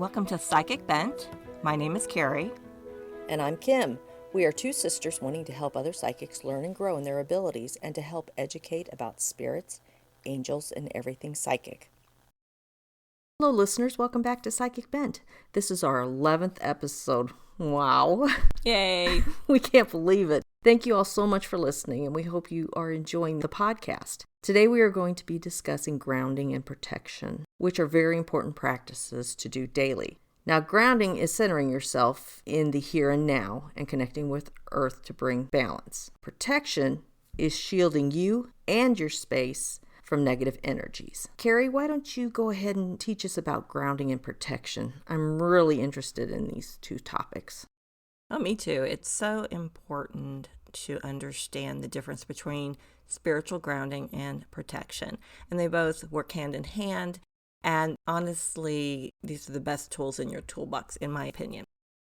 Welcome to Psychic Bent. My name is Carrie. And I'm Kim. We are two sisters wanting to help other psychics learn and grow in their abilities and to help educate about spirits, angels, and everything psychic. Hello, listeners. Welcome back to Psychic Bent. This is our 11th episode. Wow. Yay. We can't believe it. Thank you all so much for listening, and we hope you are enjoying the podcast. Today we are going to be discussing grounding and protection, which are very important practices to do daily. Now, grounding is centering yourself in the here and now and connecting with Earth to bring balance. Protection is shielding you and your space from negative energies. Carrie, why don't you go ahead and teach us about grounding and protection? I'm really interested in these two topics. Oh, me too. It's so important to understand the difference between spiritual grounding and protection. And they both work hand in hand. And honestly, these are the best tools in your toolbox, in my opinion.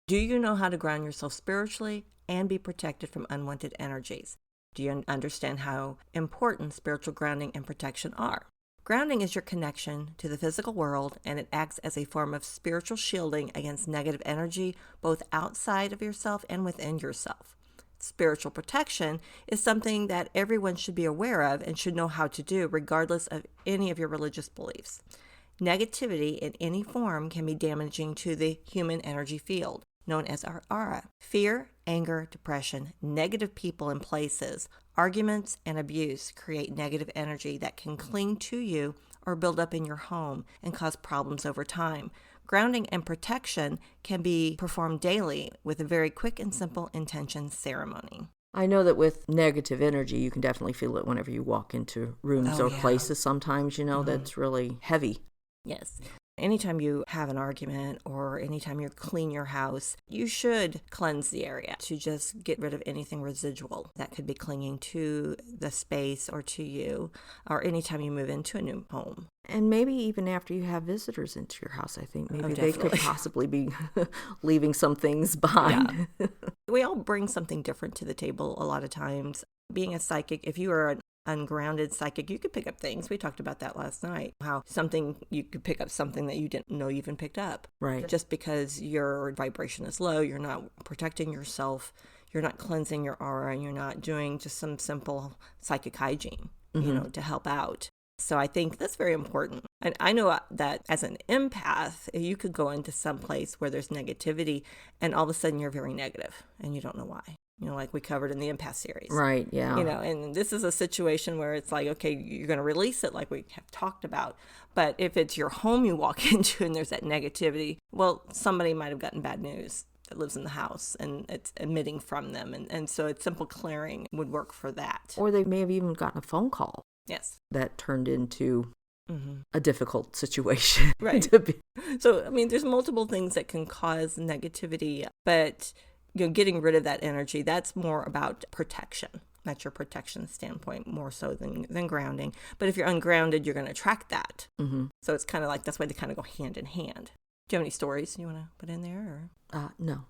Do you know how to ground yourself spiritually and be protected from unwanted energies? Do you understand how important spiritual grounding and protection are? Grounding is your connection to the physical world, and it acts as a form of spiritual shielding against negative energy, both outside of yourself and within yourself. Spiritual protection is something that everyone should be aware of and should know how to do, regardless of any of your religious beliefs. Negativity in any form can be damaging to the human energy field, known as our aura. Fear, anger, depression, negative people and places, arguments, and abuse create negative energy that can cling to you or build up in your home and cause problems over time. Grounding and protection can be performed daily with a very quick and simple intention ceremony. I know that with negative energy, you can definitely feel it whenever you walk into rooms or places sometimes, that's really heavy. Yes. Anytime you have an argument or anytime you clean your house, you should cleanse the area to just get rid of anything residual that could be clinging to the space or to you, or anytime you move into a new home. And maybe even after you have visitors into your house, I think maybe they could possibly be leaving some things behind. Yeah. We all bring something different to the table a lot of times. Being a psychic, if you are an ungrounded psychic, you could pick up things. We talked about that last night, how you could pick up something that you didn't know you even picked up. Right. Just because your vibration is low, you're not protecting yourself, you're not cleansing your aura, and you're not doing just some simple psychic hygiene, to help out. So I think that's very important. And I know that as an empath, you could go into some place where there's negativity and all of a sudden you're very negative and you don't know why. Like we covered in the empath series. Right, yeah. And this is a situation where it's like, okay, you're going to release it like we have talked about. But if it's your home you walk into and there's that negativity, well, somebody might have gotten bad news that lives in the house and it's emitting from them. And so it's simple clearing would work for that. Or they may have even gotten a phone call. Yes. That turned into a difficult situation. Right. So, there's multiple things that can cause negativity, but getting rid of that energy, that's more about protection. That's your protection standpoint more so than grounding. But if you're ungrounded, you're going to attract that. Mm-hmm. So it's kind of like, that's why they kind of go hand in hand. Do you have any stories you want to put in there? No.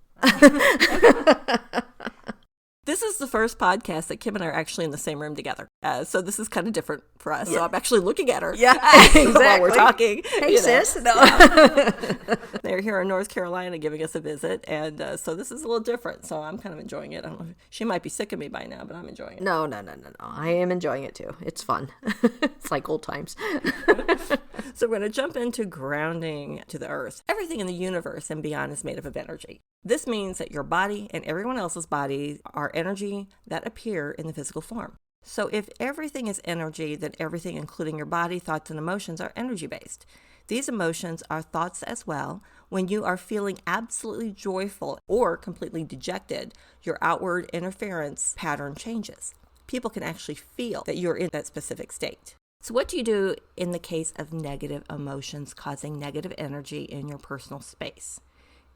This is the first podcast that Kim and I are actually in the same room together. So this is kind of different for us. Yeah. So I'm actually looking at her. Yeah, exactly. While we're talking. Hey, sis. No. They're here in North Carolina giving us a visit. And so this is a little different. So I'm kind of enjoying it. I don't know. She might be sick of me by now, but I'm enjoying it. No. I am enjoying it too. It's fun. It's like old times. So we're going to jump into grounding to the earth. Everything in the universe and beyond is made up of energy. This means that your body and everyone else's body are energy that appear in the physical form. So if everything is energy, then everything, including your body, thoughts, and emotions, are energy-based. These emotions are thoughts as well. When you are feeling absolutely joyful or completely dejected, your outward interference pattern changes. People can actually feel that you're in that specific state. So what do you do in the case of negative emotions causing negative energy in your personal space?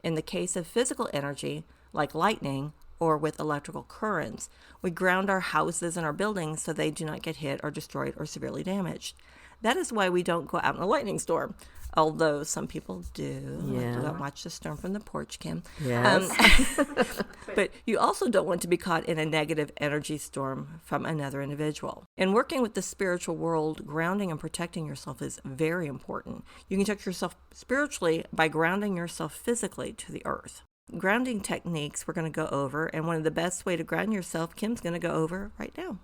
In the case of physical energy, like lightning or with electrical currents, we ground our houses and our buildings so they do not get hit or destroyed or severely damaged. That is why we don't go out in a lightning storm. Although some people do. Yeah. Like, don't watch the storm from the porch, Kim. Yes. But you also don't want to be caught in a negative energy storm from another individual. In working with the spiritual world, grounding and protecting yourself is very important. You can protect yourself spiritually by grounding yourself physically to the earth. Grounding techniques we're going to go over, and one of the best way to ground yourself, Kim's going to go over right now.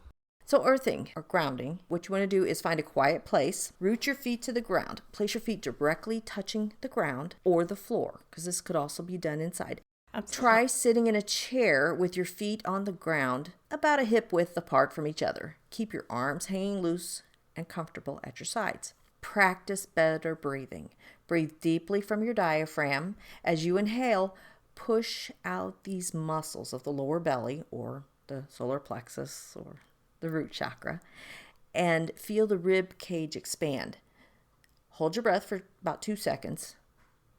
So earthing or grounding, what you want to do is find a quiet place, root your feet to the ground, place your feet directly touching the ground or the floor, because this could also be done inside. Absolutely. Try sitting in a chair with your feet on the ground about a hip width apart from each other. Keep your arms hanging loose and comfortable at your sides. Practice better breathing. Breathe deeply from your diaphragm. As you inhale, push out these muscles of the lower belly or the solar plexus or the root chakra, and feel the rib cage expand. Hold your breath for about 2 seconds.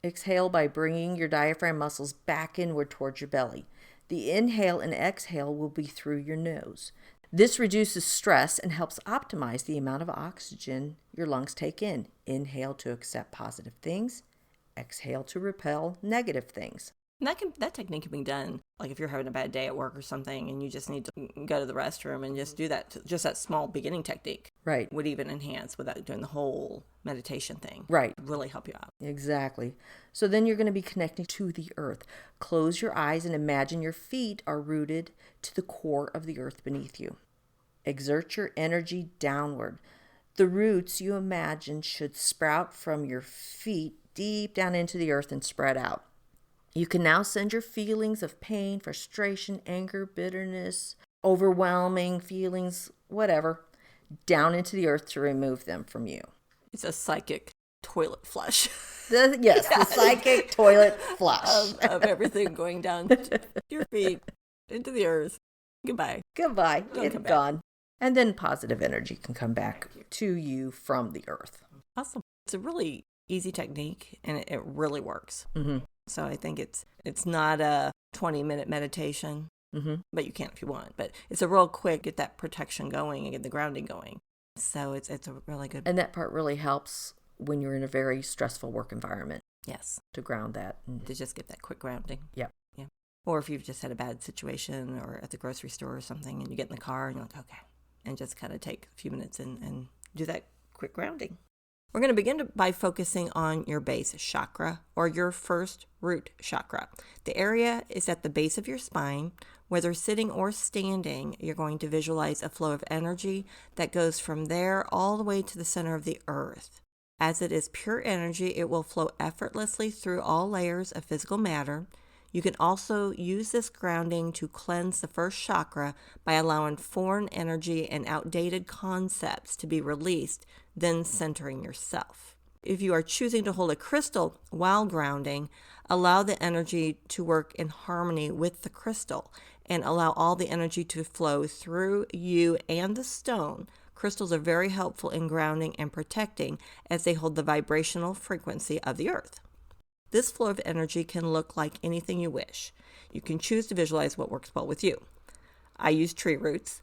Exhale by bringing your diaphragm muscles back inward towards your belly. The inhale and exhale will be through your nose. This reduces stress and helps optimize the amount of oxygen your lungs take in. Inhale to accept positive things. Exhale to repel negative things. And that technique can be done, like if you're having a bad day at work or something and you just need to go to the restroom and just do that. Just that small beginning technique Right. would even enhance without doing the whole meditation thing. Right. Really help you out. Exactly. So then you're going to be connecting to the earth. Close your eyes and imagine your feet are rooted to the core of the earth beneath you. Exert your energy downward. The roots you imagine should sprout from your feet deep down into the earth and spread out. You can now send your feelings of pain, frustration, anger, bitterness, overwhelming feelings, whatever, down into the earth to remove them from you. It's a psychic toilet flush. The psychic toilet flush. of everything going down to your feet, into the earth. Goodbye. Goodbye. Don't It's come back. gone. And then positive energy can come back to you from the earth. Awesome. It's a really easy technique, and it really works. Mm-hmm. So I think it's not a 20-minute meditation, but you can if you want. But it's a real quick, get that protection going and get the grounding going. So it's a really good. And that part really helps when you're in a very stressful work environment. Yes. To ground that. To just get that quick grounding. Yep. Yeah. Or if you've just had a bad situation or at the grocery store or something and you get in the car and you're like, okay. And just kind of take a few minutes and do that quick grounding. We're going to begin by focusing on your base chakra or your first root chakra. The area is at the base of your spine. Whether sitting or standing, you're going to visualize a flow of energy that goes from there all the way to the center of the earth. As it is pure energy, it will flow effortlessly through all layers of physical matter. You can also use this grounding to cleanse the first chakra by allowing foreign energy and outdated concepts to be released, then centering yourself. If you are choosing to hold a crystal while grounding, allow the energy to work in harmony with the crystal and allow all the energy to flow through you and the stone. Crystals are very helpful in grounding and protecting as they hold the vibrational frequency of the earth. This flow of energy can look like anything you wish. You can choose to visualize what works well with you. I use tree roots.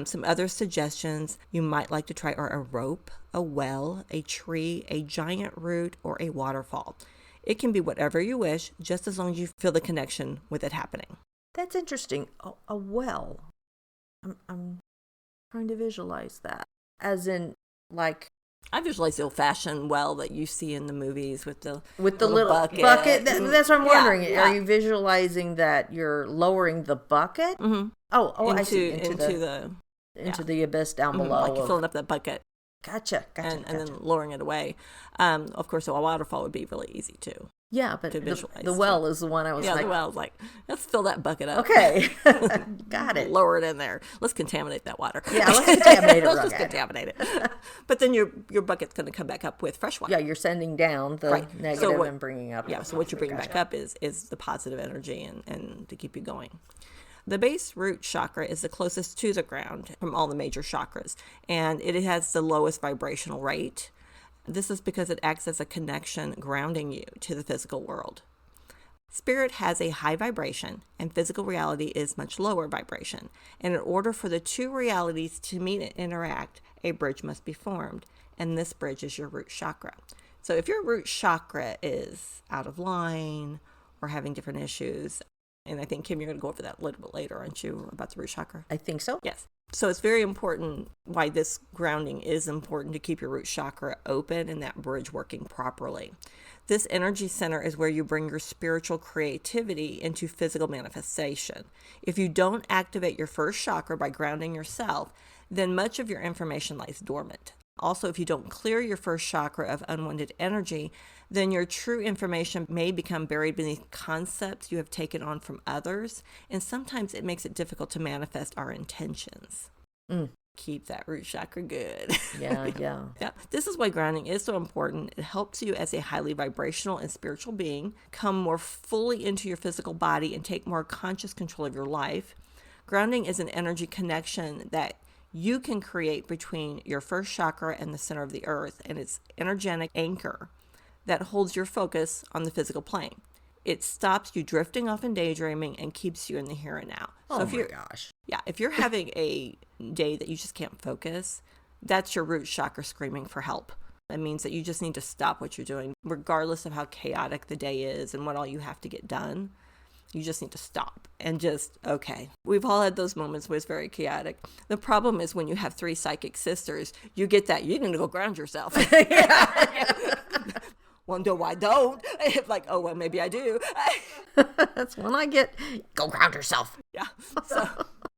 Some other suggestions you might like to try are a rope, a well, a tree, a giant root, or a waterfall. It can be whatever you wish, just as long as you feel the connection with it happening. That's interesting. A well. I'm trying to visualize that. As in, like... I visualize the old-fashioned well that you see in the movies with the little bucket. That's what I'm wondering. Yeah. Are you visualizing that you're lowering the bucket? Mm-hmm. I see. Into the abyss down below. Like you're filling up that bucket. Gotcha. And then lowering it away. Of course, a waterfall would be really easy too. Yeah, but to visualize. The well is the one I was like... Yeah, the well is like, let's fill that bucket up. Okay. Got it. Lower it in there. Let's contaminate that water. Yeah, let's contaminate it. Let's just contaminate it. But then your bucket's going to come back up with fresh water. Yeah, you're sending down the negative and bringing up... Yeah, so what you bring back up is the positive energy and to keep you going. The base root chakra is the closest to the ground from all the major chakras, and it has the lowest vibrational rate. This is because it acts as a connection grounding you to the physical world. Spirit has a high vibration, and physical reality is much lower vibration. And in order for the two realities to meet and interact, a bridge must be formed. and this bridge is your root chakra. So if your root chakra is out of line or having different issues, and I think, Kim, you're going to go over that a little bit later, aren't you, about the root chakra? I think so. Yes. So it's very important why this grounding is important to keep your root chakra open and that bridge working properly. This energy center is where you bring your spiritual creativity into physical manifestation. If you don't activate your first chakra by grounding yourself, then much of your information lies dormant. Also, if you don't clear your first chakra of unwanted energy, then your true information may become buried beneath concepts you have taken on from others, and sometimes it makes it difficult to manifest our intentions. Keep that root chakra good. Yeah. This is why grounding is so important. It helps you as a highly vibrational and spiritual being come more fully into your physical body and take more conscious control of your life. Grounding is an energy connection that you can create between your first chakra and the center of the earth, and it's energetic anchor that holds your focus on the physical plane. It stops you drifting off and daydreaming and keeps you in the here and now. So my gosh. Yeah, if you're having a day that you just can't focus, that's your root chakra screaming for help. It means that you just need to stop what you're doing, regardless of how chaotic the day is and what all you have to get done. You just need to stop and just, okay. We've all had those moments where it's very chaotic. The problem is when you have 3 psychic sisters, you get that, you need to go ground yourself. Wonder why I don't. Like, oh, well, maybe I do. That's when I get, go ground yourself. Yeah.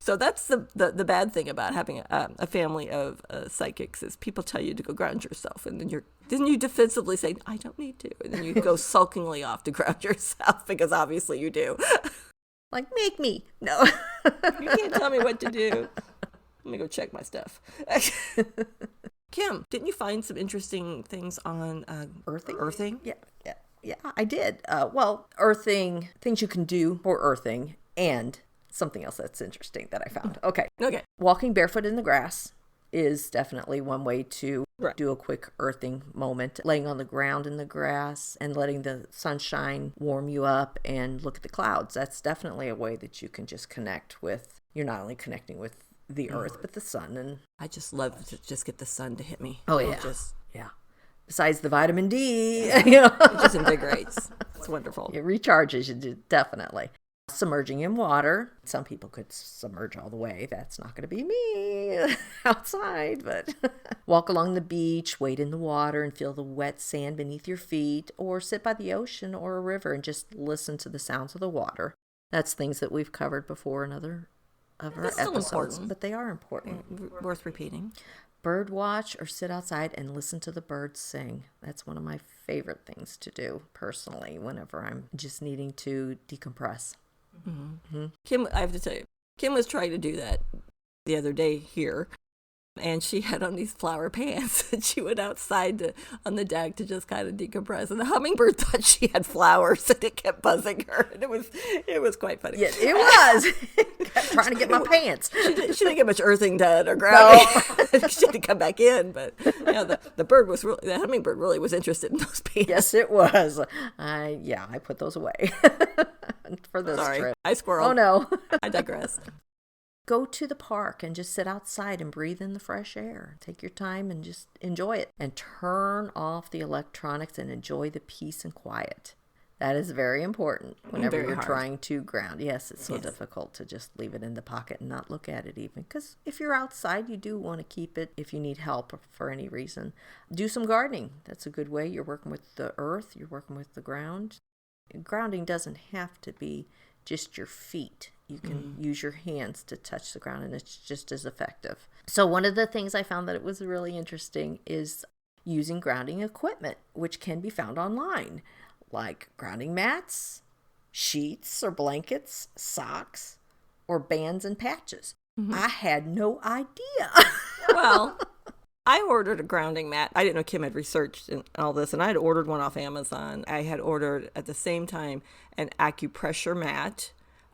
So that's the bad thing about having a family of psychics is people tell you to go ground yourself. And then you defensively say, I don't need to. And then you go sulkingly off to ground yourself because obviously you do. Like, make me. No. You can't tell me what to do. Let me go check my stuff. Kim, didn't you find some interesting things on earthing? Yeah, I did. Well, earthing, things you can do for earthing, and something else that's interesting that I found. Okay. Walking barefoot in the grass is definitely one way to do a quick earthing moment. Laying on the ground in the grass and letting the sunshine warm you up and look at the clouds. That's definitely a way that you can just connect with, you're not only connecting with the earth, but the sun. And I just love to just get the sun to hit me. Oh, yeah. Yeah. Besides the vitamin D, it just invigorates. It's wonderful. It recharges you, definitely. Submerging in water. Some people could submerge all the way. That's not going to be me outside, but walk along the beach, wade in the water and feel the wet sand beneath your feet, or sit by the ocean or a river and just listen to the sounds of the water. That's things that we've covered before in other of our episodes, but they are important. Worth repeating. Bird watch or sit outside and listen to the birds sing. That's one of my favorite things to do personally whenever I'm just needing to decompress. Mm-hmm. Kim, I have to tell you, Kim was trying to do that the other day here, and she had on these flower pants, and she went outside on the deck to just kind of decompress, and the hummingbird thought she had flowers, and it kept buzzing her, and it was quite funny. Yeah, it was. Kept trying to get my pants. She didn't get much earthing done or grounding. No. She had to come back in, but the hummingbird really was interested in those pants. Yes, it was. I put those away for this trip. I squirreled. Oh no, I digress. Go to the park and just sit outside and breathe in the fresh air. Take your time and just enjoy it. And turn off the electronics and enjoy the peace and quiet. That is very important whenever you're trying to ground. Yes, it's so difficult to just leave it in the pocket and not look at it even. Because if you're outside, you do want to keep it if you need help for any reason. Do some gardening. That's a good way. You're working with the earth. You're working with the ground. Grounding doesn't have to be just your feet. You can use your hands to touch the ground, and it's just as effective. So one of the things I found that it was really interesting is using grounding equipment, which can be found online, like grounding mats, sheets or blankets, socks, or bands and patches. Mm-hmm. I had no idea. Well, I ordered a grounding mat. I didn't know Kim had researched all this, and I had ordered one off Amazon. I had ordered at the same time an acupressure mat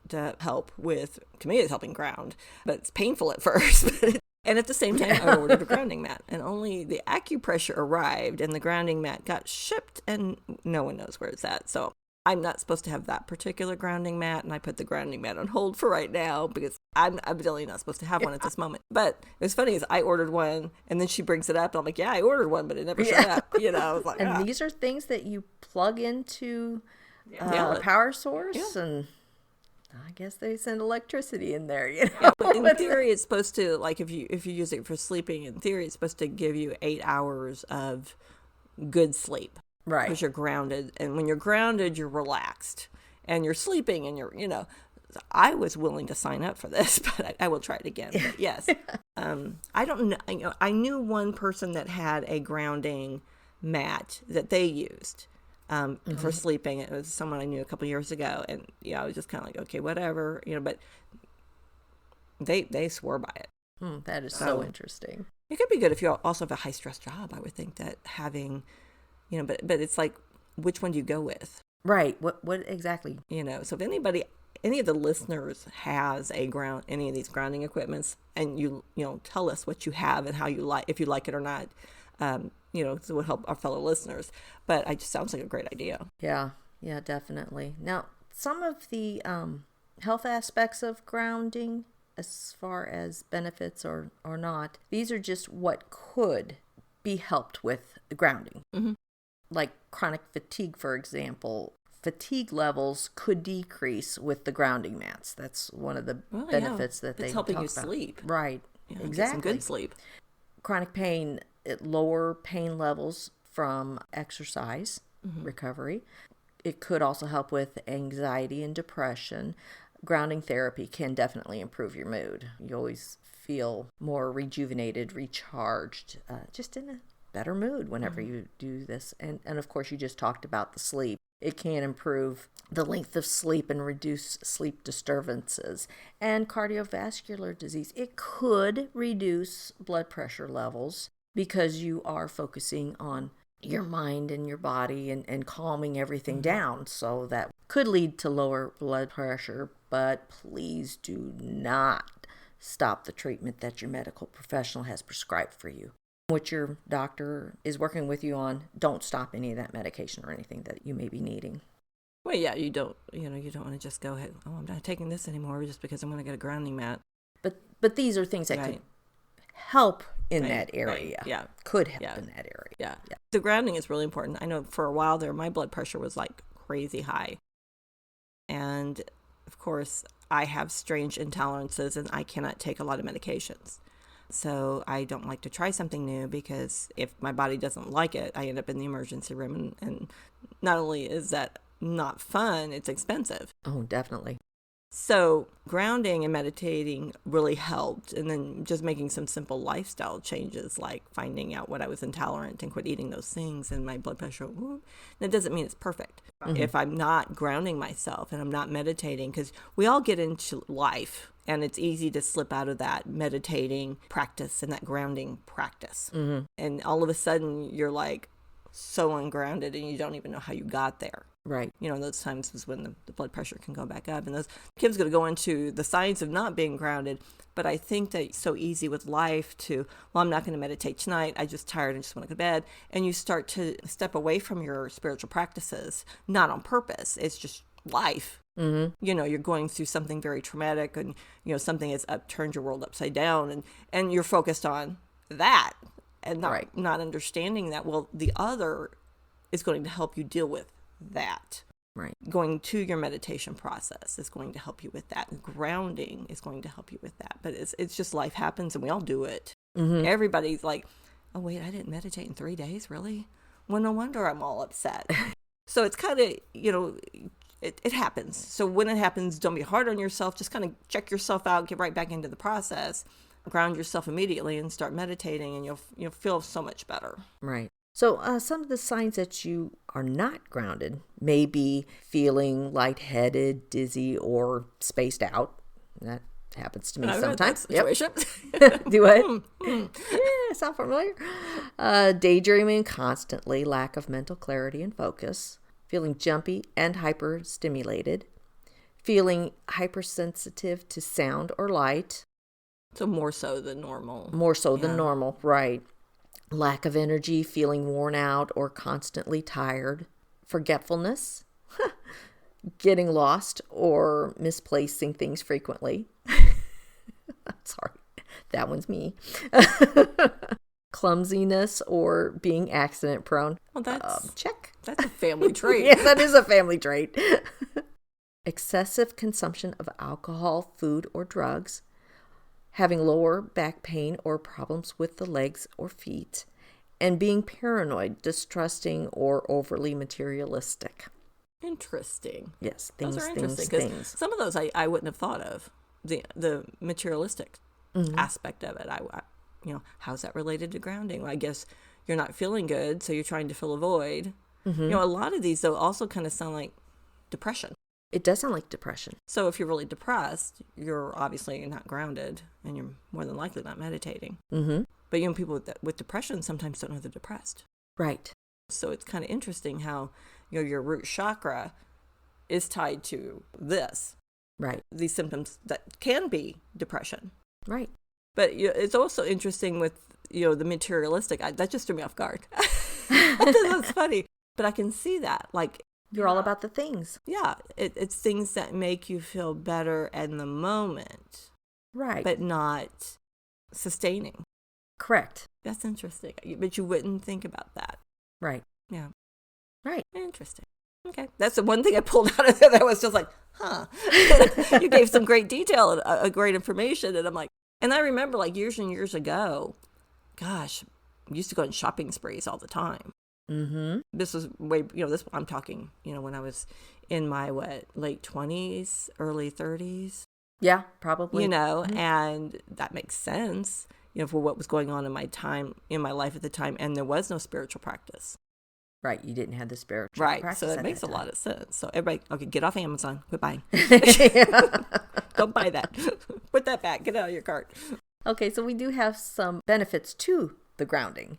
to help with, to me it's helping ground, but it's painful at first. And at the same time, I ordered a grounding mat, and only the acupressure arrived, and the grounding mat got shipped, and no one knows where it's at. So I'm not supposed to have that particular grounding mat, and I put the grounding mat on hold for right now because I'm evidently not supposed to have one at this moment. But it's funny is I ordered one, and then she brings it up, and I'm like, yeah, I ordered one, but it never showed up. I was like, and these are things that you plug into a Yeah. power source, and I guess they send electricity in there, Yeah, but in theory, it's supposed to, like, if you use it for sleeping, in theory, it's supposed to give you 8 hours of good sleep. Right. Because you're grounded. And when you're grounded, you're relaxed. And you're sleeping and I was willing to sign up for this, but I will try it again. But yes. I don't know. I knew one person that had a grounding mat that they used for sleeping. It was someone I knew a couple years ago. And, I was just kind of like, okay, whatever, but they swore by it. That is so interesting. It could be good if you also have a high stress job. I would think that having, but it's like, which one do you go with? Right. What exactly? So if any of the listeners has any of these grounding equipments, and tell us what you have and how you like, if you like it or not, so it would help our fellow listeners. But it just sounds like a great idea. Yeah, definitely. Now, some of the health aspects of grounding, as far as benefits or not, these are just what could be helped with the grounding. Mm-hmm. Like chronic fatigue, for example. Fatigue levels could decrease with the grounding mats. That's one of the benefits that they talk about. It's helping you sleep. Right. Exactly. Get some good sleep. Chronic pain, lower pain levels from exercise recovery. It could also help with anxiety and depression. Grounding therapy can definitely improve your mood. You always feel more rejuvenated, recharged, just in a better mood whenever you do this. And of course, you just talked about the sleep. It can improve the length of sleep and reduce sleep disturbances. And cardiovascular disease, it could reduce blood pressure levels because you are focusing on your mind and your body and calming everything down. So that could lead to lower blood pressure, but please do not stop the treatment that your medical professional has prescribed for you. What your doctor is working with you on, don't stop any of that medication or anything that you may be needing. Well, yeah, you don't want to just go ahead, I'm not taking this anymore just because I'm going to get a grounding mat. But these are things that could help in that area. Right. Yeah. Could help in that area. Yeah. The grounding is really important. I know for a while there, my blood pressure was like crazy high. And of course, I have strange intolerances and I cannot take a lot of medications. So I don't like to try something new because if my body doesn't like it, I end up in the emergency room. And not only is that not fun, it's expensive. Oh, definitely. So grounding and meditating really helped. And then just making some simple lifestyle changes, like finding out what I was intolerant and quit eating those things, and my blood pressure, that doesn't mean it's perfect. If I'm not grounding myself and I'm not meditating, because we all get into life and it's easy to slip out of that meditating practice and that grounding practice. And all of a sudden you're like so ungrounded and you don't even know how you got there. Right. Those times is when the blood pressure can go back up. And Kim's going to go into the science of not being grounded. But I think that it's so easy with life to, I'm not going to meditate tonight. I'm just tired and just want to go to bed. And you start to step away from your spiritual practices, not on purpose. It's just life. You're going through something very traumatic and, something has turned your world upside down and you're focused on that and not understanding that, the other is going to help you deal with that. Right. Going to your meditation process is going to help you with that. Grounding is going to help you with that. But it's just life happens and we all do it. Everybody's like, oh, wait, I didn't meditate in 3 days? Really? Well, no wonder I'm all upset. So it's kind of, it happens. So when it happens, don't be hard on yourself. Just kind of check yourself out, get right back into the process, ground yourself immediately and start meditating and you'll feel so much better. Right. So some of the signs that you are not grounded may be feeling lightheaded, dizzy, or spaced out. That happens to me sometimes. Yep. Do what? Yeah, sound familiar? Daydreaming constantly, lack of mental clarity and focus, feeling jumpy and hyperstimulated, feeling hypersensitive to sound or light. So more so than normal. More so than normal, right. Lack of energy, feeling worn out or constantly tired. Forgetfulness. getting lost or misplacing things frequently. Sorry, that one's me. Clumsiness or being accident prone. Well, check. That's a family trait. Yeah, that is a family trait. Excessive consumption of alcohol, food, or drugs. Having lower back pain or problems with the legs or feet. And being paranoid, distrusting, or overly materialistic. Interesting. Yes, those are interesting because some of those I wouldn't have thought of. The materialistic aspect of it. How's that related to grounding? Well, I guess you're not feeling good, so you're trying to fill a void. A lot of these though also kind of sound like depression. It does sound like depression. So if you're really depressed, you're obviously not grounded, and you're more than likely not meditating. But people with depression sometimes don't know they're depressed. Right. So it's kind of interesting how your root chakra is tied to this. Right. These symptoms that can be depression. Right. But it's also interesting with the materialistic. That just threw me off guard. That's funny. But I can see that. Like, you're all about the things. Yeah. It's things that make you feel better in the moment. Right. But not sustaining. Correct. That's interesting. But you wouldn't think about that. Right. Yeah. Right. Interesting. Okay. That's the one thing I pulled out of there that was just like, huh. You gave some great detail and great information. And I'm like, and I remember like years and years ago, gosh, I used to go on shopping sprees all the time. This was way, I'm talking, when I was in my, late 20s, early 30s. Yeah, probably. And that makes sense, for what was going on in my life at the time. And there was no spiritual practice. Right. You didn't have the spiritual practice. Right. So that makes a lot of sense. So everybody, okay, get off Amazon. Quit buying. Don't buy that. Put that back. Get it out of your cart. Okay, so we do have some benefits to the grounding.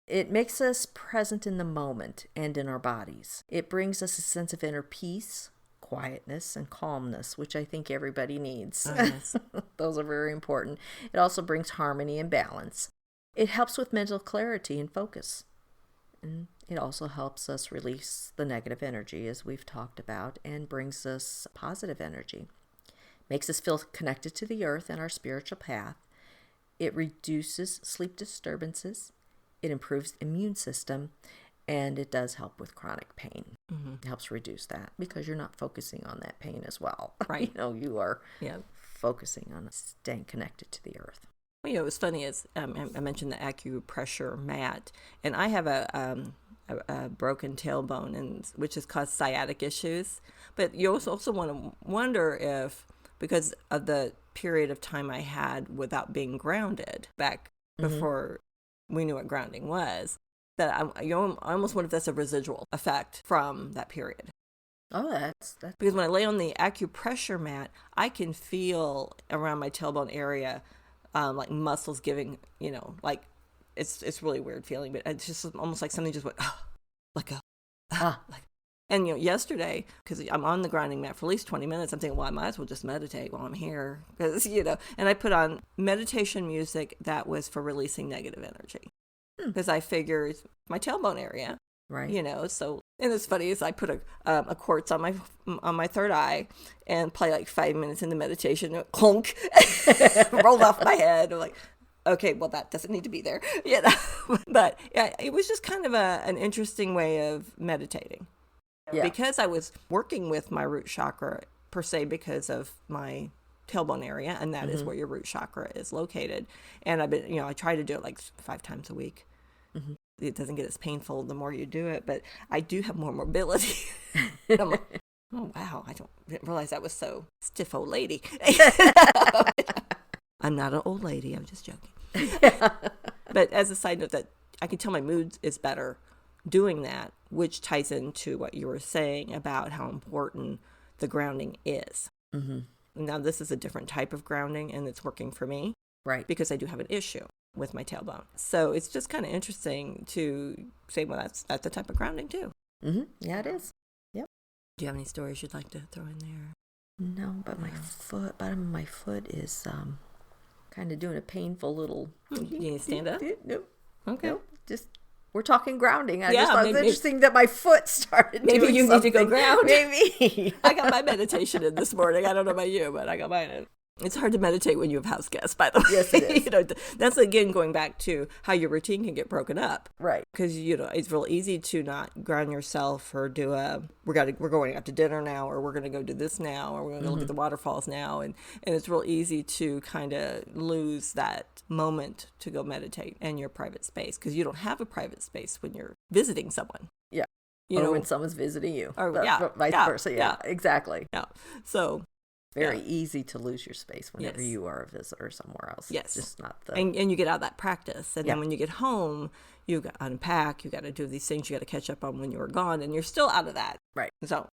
It makes us present in the moment and in our bodies. It brings us a sense of inner peace, quietness, and calmness, which I think everybody needs. Oh, yes. Those are very important. It also brings harmony and balance. It helps with mental clarity and focus. And it also helps us release the negative energy, as we've talked about, and brings us positive energy. Makes us feel connected to the earth and our spiritual path. It reduces sleep disturbances. It improves the immune system. And it does help with chronic pain. It helps reduce that because you're not focusing on that pain as well. Right. You are focusing on staying connected to the earth. Well, it was funny as I mentioned the acupressure mat, and I have a broken tailbone, which has caused sciatic issues. But you also want to wonder if, because of the period of time I had without being grounded back before we knew what grounding was, that I almost wonder if that's a residual effect from that period. Oh, that's because when I lay on the acupressure mat, I can feel around my tailbone area, like muscles giving, like it's really weird feeling, but it's just almost like something just went, let go. And yesterday, because I'm on the grounding mat for at least 20 minutes, I'm thinking, well, I might as well just meditate while I'm here, because and I put on meditation music that was for releasing negative energy, because I figured my tailbone area, right? So, and it's funny is I put a quartz on my third eye and play like 5 minutes in the meditation, clunk, rolled off my head. I'm like, okay, well, that doesn't need to be there, But yeah, it was just kind of an interesting way of meditating. Yeah. Because I was working with my root chakra per se because of my tailbone area, and that is where your root chakra is located. And I've been, I try to do it like 5 times a week. It doesn't get as painful the more you do it, but I do have more mobility. And I'm like, oh wow, didn't realize I was so stiff old lady. I'm not an old lady. I'm just joking. But as a side note, that I can tell my mood is better doing that, which ties into what you were saying about how important the grounding is. Now, this is a different type of grounding, and it's working for me. Right. Because I do have an issue with my tailbone. So it's just kind of interesting to say, well, that's the type of grounding too. Yeah, it is. Yep. Do you have any stories you'd like to throw in there? No, but my bottom of my foot is kind of doing a painful little. You need to stand up? Nope. Okay. Nope. Just we're talking grounding. I Yeah, just thought it was maybe- interesting that my foot started Maybe doing you need to go something. ground. Maybe. I got my meditation in this morning. I don't know about you, but I got mine in. It's hard to meditate when you have house guests, by the way. Yes, it is. That's again going back to how your routine can get broken up. Right. Because it's real easy to not ground yourself or do we're going out to dinner now, or we're going to go do this now, or we're going to go look at the waterfalls now, and it's real easy to kind of lose that moment to go meditate in your private space, because you don't have a private space when you're visiting someone. Yeah. Or when someone's visiting you. Or vice versa. Yeah, exactly. Yeah. So very easy to lose your space whenever you are a visitor somewhere else. Yes. Just not the... And you get out of that practice. And then when you get home, you got to unpack, you got to do these things you got to catch up on when you were gone, and you're still out of that. Right. So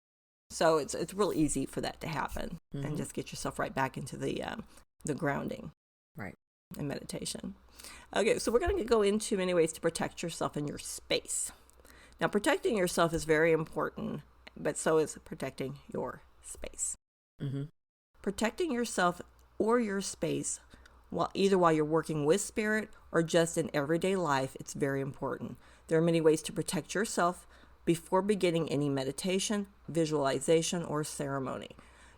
it's real easy for that to happen, and just get yourself right back into the grounding. Right. And meditation. Okay, so we're going to go into many ways to protect yourself in your space. Now, protecting yourself is very important, but so is protecting your space. Mm-hmm. Protecting yourself or your space, while you're working with spirit or just in everyday life, it's very important. There are many ways to protect yourself before beginning any meditation, visualization, or ceremony.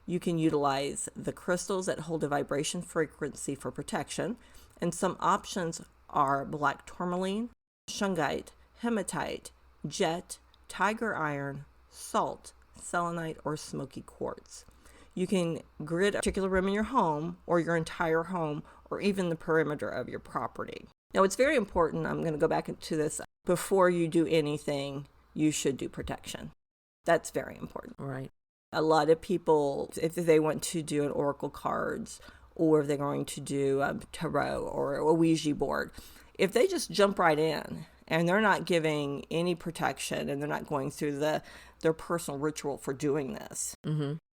You can utilize the crystals that hold a vibration frequency for protection, and some options are black tourmaline, shungite, hematite, jet, tiger iron, salt, selenite, or smoky quartz. You can grid a particular room in your home, or your entire home, or even the perimeter of your property. Now, it's very important, I'm going to go back into this, before you do anything, you should do protection. That's very important. Right. A lot of people, if they want to do an oracle cards, or if they're going to do a tarot or a Ouija board, if they just jump right in and they're not giving any protection, and they're not going through their personal ritual for doing this,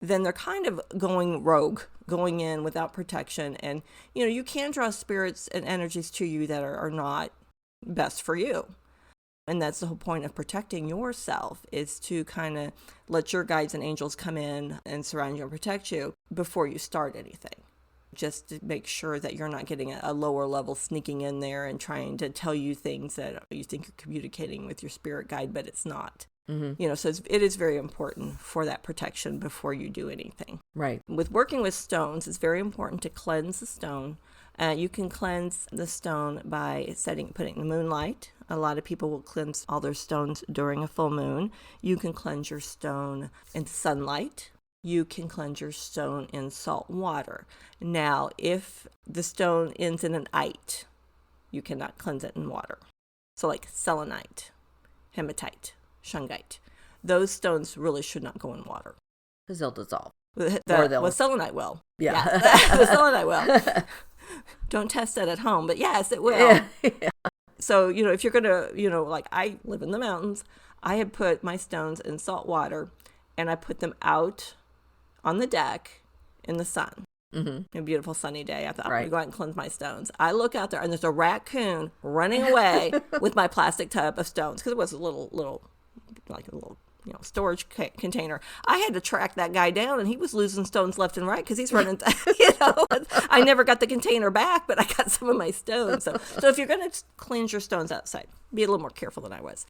then they're kind of going rogue, going in without protection. And, you can draw spirits and energies to you that are not best for you. And that's the whole point of protecting yourself, is to kind of let your guides and angels come in and surround you and protect you before you start anything. Just to make sure that you're not getting a lower level sneaking in there and trying to tell you things that you think you're communicating with your spirit guide, but it's not. So it is very important for that protection before you do anything. Right. With working with stones, it's very important to cleanse the stone. You can cleanse the stone by putting the moonlight. A lot of people will cleanse all their stones during a full moon. You can cleanse your stone in sunlight. You can cleanse your stone in salt water. Now, if the stone ends in an ite, you cannot cleanse it in water. So like selenite, hematite, shungite, those stones really should not go in water. Because they'll dissolve. Selenite will. Yeah. The selenite will. Don't test that at home, but yes, it will. Yeah. So, if you're going to, like I live in the mountains, I had put my stones in salt water, and I put them out on the deck in the sun. A beautiful sunny day. I thought, I'm going to go out and cleanse my stones. I look out there, and there's a raccoon running away with my plastic tub of stones, because it was a little storage container. I had to track that guy down, and he was losing stones left and right because he's running. I never got the container back, but I got some of my stones. So if you're going to cleanse your stones outside, be a little more careful than I was.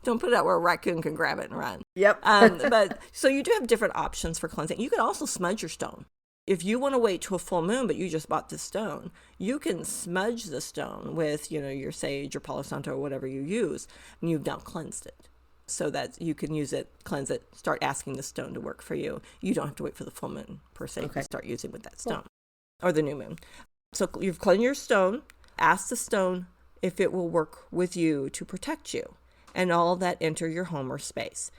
Don't put it out where a raccoon can grab it and run. Yep. But so you do have different options for cleansing. You can also smudge your stone. If you want to wait to a full moon, but you just bought the stone, you can smudge the stone with, your sage or Palo Santo or whatever you use, and you've now cleansed it. So that you can use it, cleanse it, start asking the stone to work for you. You don't have to wait for the full moon, per se, to start using with that stone. Or the new moon. So you've cleansed your stone. Ask the stone if it will work with you to protect you and all that enter your home or space.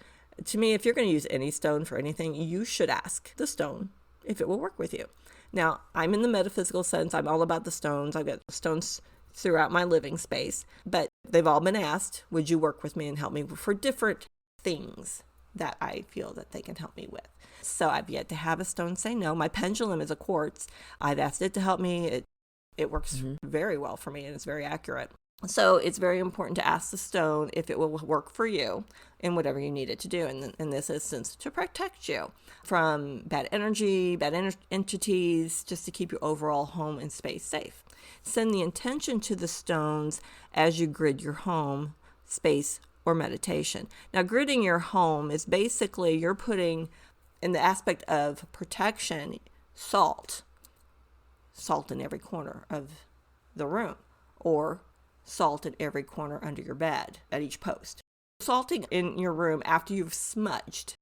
To me, if you're going to use any stone for anything, you should ask the stone if it will work with you. Now, I'm in the metaphysical sense. I'm all about the stones. I've got stones throughout my living space, but they've all been asked, would you work with me and help me for different things that I feel that they can help me with? So I've yet to have a stone say no. My pendulum is a quartz. I've asked it to help me. It works very well for me, and it's very accurate. So it's very important to ask the stone if it will work for you in whatever you need it to do, in this instance, to protect you from bad energy, entities, just to keep your overall home and space safe. Send the intention to the stones as you grid your home, space, or meditation. Now, gridding your home is basically you're putting, in the aspect of protection, salt in every corner of the room, or salt in every corner under your bed at each post. Salting in your room after you've smudged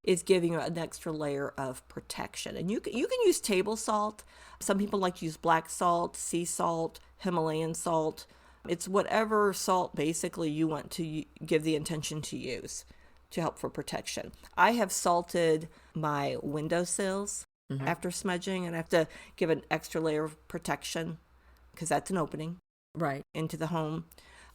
is giving you an extra layer of protection. And you can use table salt. Some people like to use black salt, sea salt, Himalayan salt. It's whatever salt basically you want to give the intention to use to help for protection. I have salted my windowsills after smudging, and I have to give an extra layer of protection because that's an opening into the home.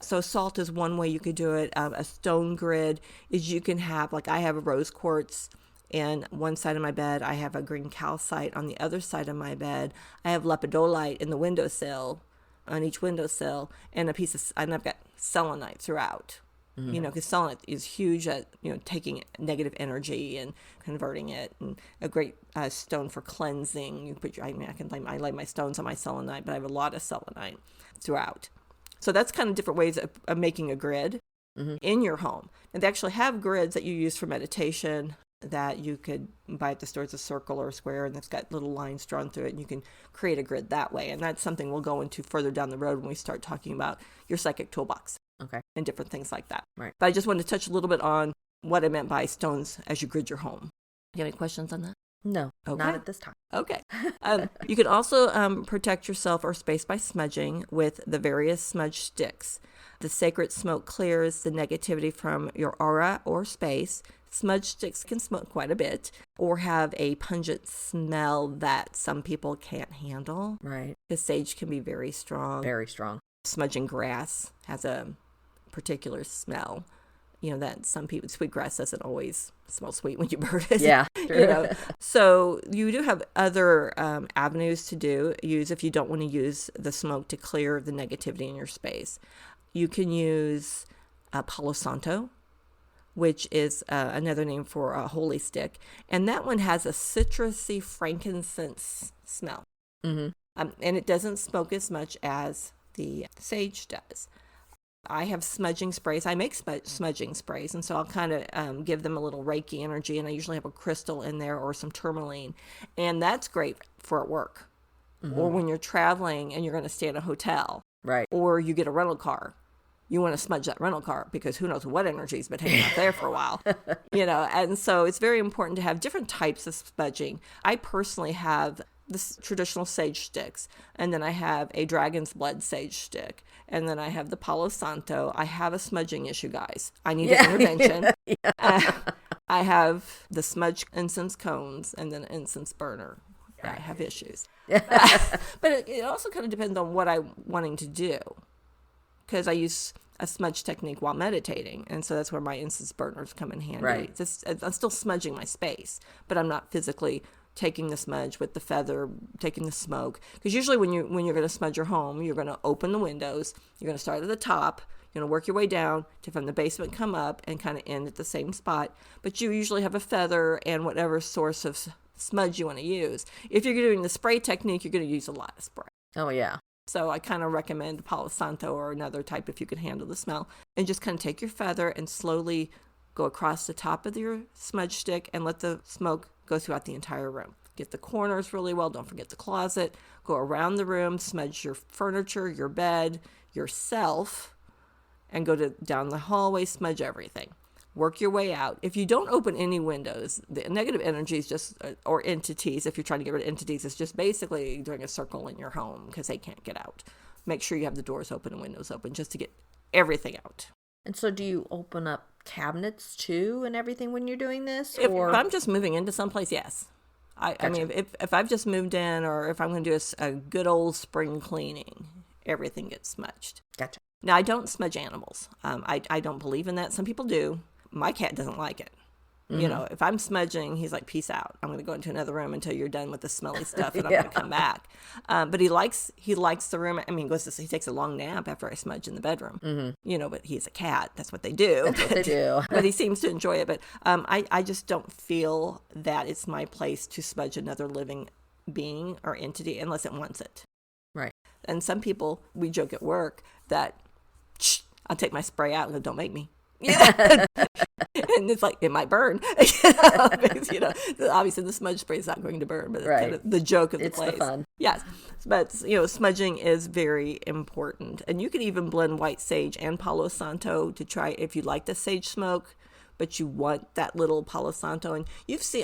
So salt is one way you could do it. A stone grid is you can have, like I have a rose quartz in one side of my bed. I have a green calcite on the other side of my bed. I have lepidolite in the windowsill, on each windowsill, and and I've got selenite throughout. Because selenite is huge at, taking negative energy and converting it, and a great stone for cleansing. You put I lay my stones on my selenite, but I have a lot of selenite throughout. So that's kind of different ways of making a grid in your home. And they actually have grids that you use for meditation that you could buy at the store. It's a circle or a square, and it's got little lines drawn through it, and you can create a grid that way. And that's something we'll go into further down the road when we start talking about your psychic toolbox. Okay. And different things like that. Right. But I just wanted to touch a little bit on what I meant by stones as you grid your home. Do you have any questions on that? No, Okay. not at this time. Okay. You can also protect yourself or space by smudging with the various smudge sticks. The sacred smoke clears the negativity from your aura or space. Smudge sticks can smoke quite a bit or have a pungent smell that some people can't handle. Right. Because sage can be very strong. Very strong. Smudging grass has a particular smell. That some people, sweet grass doesn't always smell sweet when you burn it. Yeah. So you do have other avenues to use if you don't want to use the smoke to clear the negativity in your space. You can use Palo Santo, which is another name for a holy stick. And that one has a citrusy frankincense smell. And it doesn't smoke as much as the sage does. I have smudging sprays. I make smudging sprays, and so I'll kind of give them a little Reiki energy, and I usually have a crystal in there or some tourmaline, and that's great for at work or when you're traveling and you're going to stay in a hotel, right? Or you get a rental car. You want to smudge that rental car because who knows what energy's been hanging out there for a while, and so it's very important to have different types of smudging. I personally have the traditional sage sticks, and then I have a dragon's blood sage stick, and then I have the Palo Santo. I have a smudging issue, guys. I need an intervention. I have the smudge incense cones and then an incense burner. I have issues. But it also kind of depends on what I'm wanting to do, because I use a smudge technique while meditating, and so that's where my incense burners come in handy. Right. I'm still smudging my space, but I'm not physically taking the smudge with the feather, taking the smoke. Because usually when you're going to smudge your home, you're going to open the windows. You're going to start at the top. You're going to work your way down to, from the basement, come up and kind of end at the same spot. But you usually have a feather and whatever source of smudge you want to use. If you're doing the spray technique, you're going to use a lot of spray. Oh, yeah. So I kind of recommend Palo Santo or another type if you can handle the smell. And just kind of take your feather and slowly go across the top of your smudge stick and let the smoke go throughout the entire room. Get the corners really well. Don't forget the closet. Go around the room, smudge your furniture, your bed, yourself, and go down the hallway, smudge everything. Work your way out. If you don't open any windows, the negative energy is just, or entities, if you're trying to get rid of entities, it's just basically doing a circle in your home because they can't get out. Make sure you have the doors open and windows open just to get everything out. And so do you open up cabinets too and everything when you're doing this? If I'm just moving into someplace, yes. Gotcha. I mean, if I've just moved in or if I'm going to do a good old spring cleaning, everything gets smudged. Gotcha. Now, I don't smudge animals. I don't believe in that. Some people do. My cat doesn't like it. Mm-hmm. You know, if I'm smudging, he's like, peace out. I'm going to go into another room until you're done with the smelly stuff, and I'm going to come back. But he likes the room. I mean, he takes a long nap after I smudge in the bedroom. Mm-hmm. You know, but he's a cat. That's what they do. That's what they do. But he seems to enjoy it. But I just don't feel that it's my place to smudge another living being or entity unless it wants it. Right. And some people, we joke at work that I'll take my spray out and don't make me. Yeah. And it's like, it might burn. Because, obviously the smudge spray is not going to burn, but it's kind of the joke of the place. It's the fun. Yes. But, smudging is very important. And you can even blend white sage and Palo Santo to try, if you like the sage smoke, but you want that little Palo Santo. And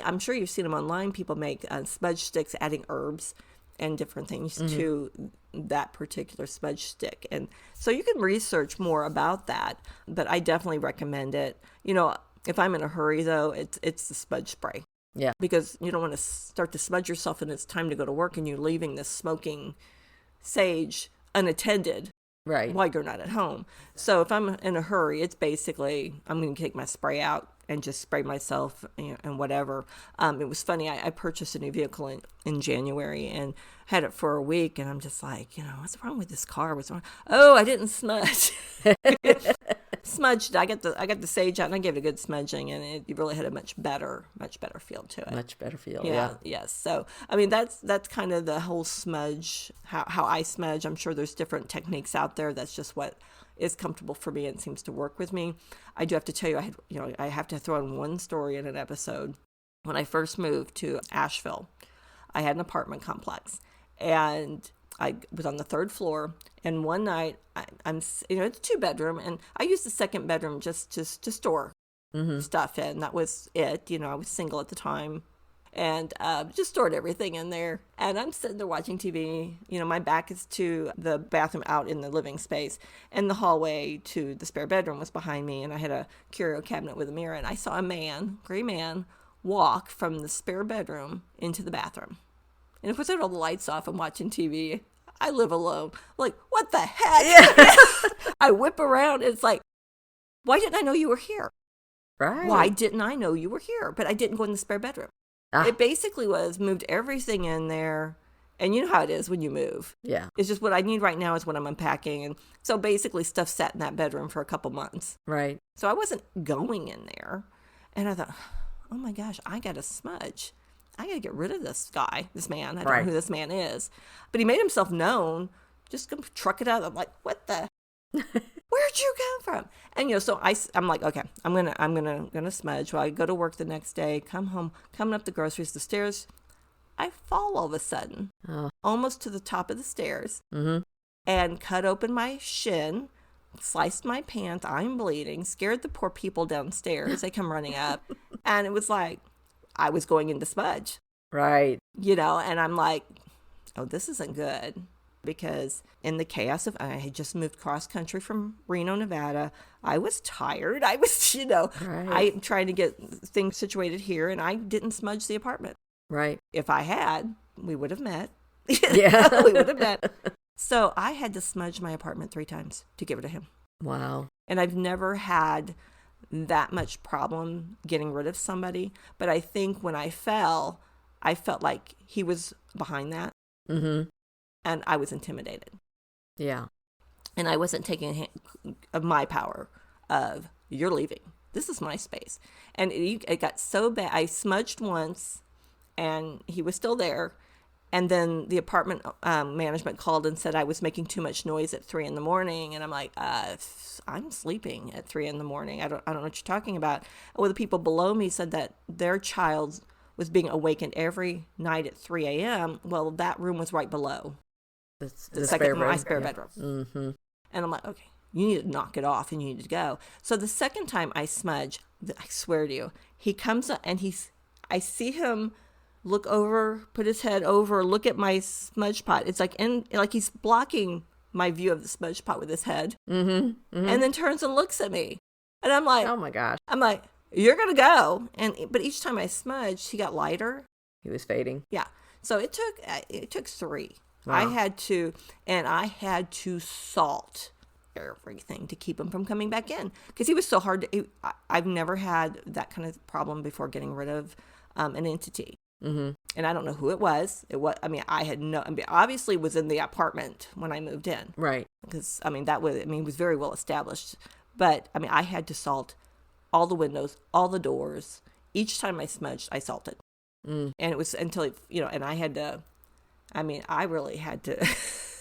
I'm sure you've seen them online. People make smudge sticks adding herbs and different things to that particular smudge stick. And so you can research more about that, but I definitely recommend it. If I'm in a hurry though, it's the smudge spray. Yeah. Because you don't want to start to smudge yourself and it's time to go to work and you're leaving this smoking sage unattended. Right. While you're not at home. So if I'm in a hurry, it's basically, I'm going to take my spray out and just spray myself and whatever. It was funny. I purchased a new vehicle in January and had it for a week. And I'm just like, what's wrong with this car? What's wrong? Oh, I didn't smudge. Smudged. I got the sage out and I gave it a good smudging, and it really had a much better feel to it. Much better feel. Yeah. Yeah. Yes. So that's kind of the whole smudge. How I smudge. I'm sure there's different techniques out there. That's just what is comfortable for me and seems to work with me. I do have to tell you, I have to throw in one story in an episode. When I first moved to Asheville, I had an apartment complex, and I was on the 3rd floor, and one night it's a 2-bedroom, and I used the 2nd bedroom just to store stuff in. That was it. I was single at the time, and just stored everything in there. And I'm sitting there watching TV. My back is to the bathroom out in the living space, and the hallway to the spare bedroom was behind me, and I had a curio cabinet with a mirror, and I saw a gray man, walk from the spare bedroom into the bathroom. And of course, I had all the lights off. I'm watching TV. I live alone. I'm like, what the heck? Yeah. I whip around. And it's like, why didn't I know you were here? Right. Why didn't I know you were here? But I didn't go in the spare bedroom. It basically moved everything in there. And you know how it is when you move. Yeah. It's just what I need right now is what I'm unpacking. And so basically stuff sat in that bedroom for a couple months. Right. So I wasn't going in there. And I thought, oh my gosh, I got to smudge. I got to get rid of this man. I don't know who this man is. But he made himself known. Just gonna truck it out. I'm like, what the? Where'd you come from? And, so I'm like, okay, I'm gonna smudge. Well, I go to work the next day, come home, coming up the groceries, the stairs. I fall all of a sudden, almost to the top of the stairs, and cut open my shin, sliced my pants. I'm bleeding, scared the poor people downstairs. They come running up. And it was like, I was going into smudge. Right. And I'm like, oh, this isn't good. Because in the chaos I had just moved cross country from Reno, Nevada. I was tired. I was, I'm trying to get things situated here, and I didn't smudge the apartment. Right. If I had, we would have met. Yeah. We would have met. So I had to smudge my apartment 3 times to get rid of him. Wow. And I've never had that much problem getting rid of somebody. But I think when I fell, I felt like he was behind that. Mm-hmm. And I was intimidated. Yeah. And I wasn't taking of my power of, you're leaving. This is my space. And it got so bad. I smudged once, and he was still there. And then the apartment management called and said I was making too much noise at 3 a.m. And I'm like, I'm sleeping at 3 a.m. I don't know what you're talking about. Well, the people below me said that their child was being awakened every night at 3 a.m. Well, that room was right below the second, my spare bedroom. Mm-hmm. And I'm like, okay, you need to knock it off and you need to go. So the second time I smudge, I swear to you, he comes up and I see him look over, put his head over, look at my smudge pot. It's like he's blocking my view of the smudge pot with his head. Mm-hmm. Mm-hmm. And then turns and looks at me. And I'm like, oh my gosh. I'm like, you're going to go. But each time I smudged, he got lighter. He was fading. Yeah. So it took 3. Wow. I had to salt everything to keep him from coming back in, because he was so hard I've never had that kind of problem before getting rid of an entity. Mm-hmm. And I don't know who it was. Obviously it was in the apartment when I moved in. Right. Because, it was very well established. But, I had to salt all the windows, all the doors. Each time I smudged, I salted. And it was until, and I had to, I really had to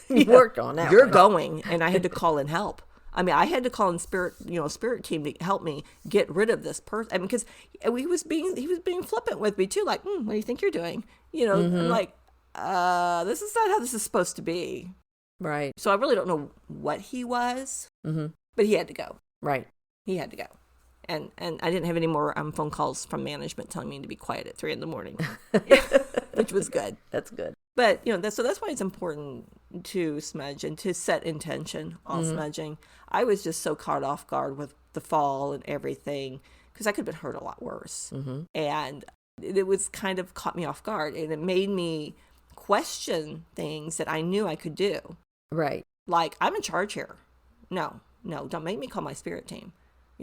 You worked on that You're one. going. And I had to call in help. I mean, I had to call in spirit team to help me get rid of this person. I mean, because he was being flippant with me too. Like, what do you think you're doing? I'm like, this is not how this is supposed to be. Right. So I really don't know what he was, but he had to go. Right. He had to go. And I didn't have any more phone calls from management telling me to be quiet at 3 a.m, which was good. That's good. But, that's why it's important to smudge and to set intention on smudging. I was just so caught off guard with the fall and everything because I could have been hurt a lot worse. And it was kind of caught me off guard, and it made me question things that I knew I could do. Right. Like, I'm in charge here. No, don't make me call my spirit team.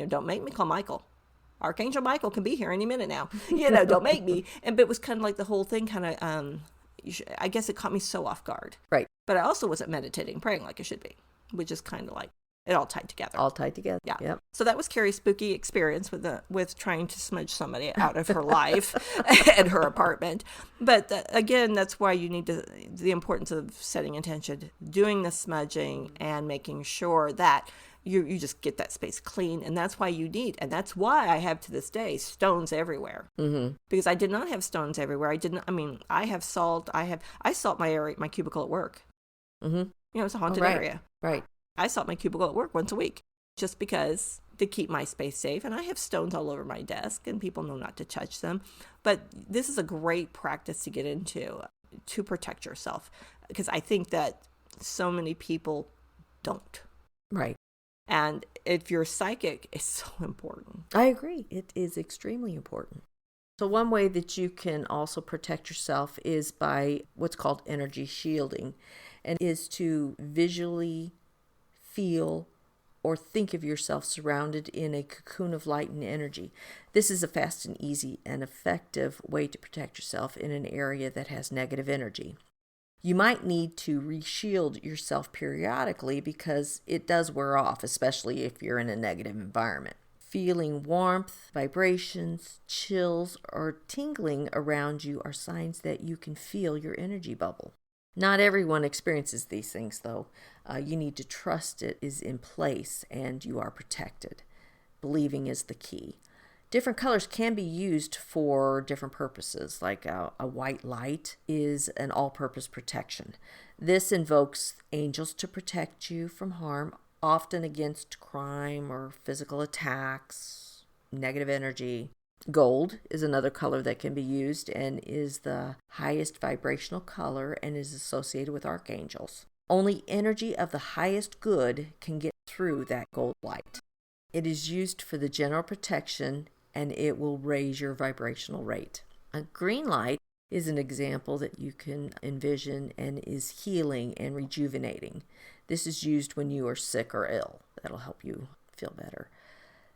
Don't make me call Michael. Archangel Michael can be here any minute now. Don't make me. But it was kind of like the whole thing kind of, I guess it caught me so off guard. Right. But I also wasn't meditating, praying like I should be, which is kind of like it all tied together. All tied together. Yeah. Yep. So that was Carrie's spooky experience with trying to smudge somebody out of her life and her apartment. But again, that's why you need the importance of setting intention, doing the smudging, and making sure that you just get that space clean. And that's why and that's why I have to this day stones everywhere. Because I did not have stones everywhere. I have salt. I salt my cubicle at work. It's a haunted area. Right. I salt my cubicle at work once a week just because to keep my space safe. And I have stones all over my desk, and people know not to touch them. But this is a great practice to get into to protect yourself, because I think that so many people don't. Right. And if you're psychic, it's so important. I agree. It is extremely important. So one way that you can also protect yourself is by what's called energy shielding, and is to visually feel or think of yourself surrounded in a cocoon of light and energy. This is a fast and easy and effective way to protect yourself in an area that has negative energy. You might need to reshield yourself periodically because it does wear off, especially if you're in a negative environment. Feeling warmth, vibrations, chills, or tingling around you are signs that you can feel your energy bubble. Not everyone experiences these things, though. You need to trust it is in place and you are protected. Believing is the key. Different colors can be used for different purposes, like a white light is an all-purpose protection. This invokes angels to protect you from harm, often against crime or physical attacks, negative energy. Gold is another color that can be used and is the highest vibrational color and is associated with archangels. Only energy of the highest good can get through that gold light. It is used for the general protection, and it will raise your vibrational rate. A green light is an example that you can envision and is healing and rejuvenating. This is used when you are sick or ill. That'll help you feel better.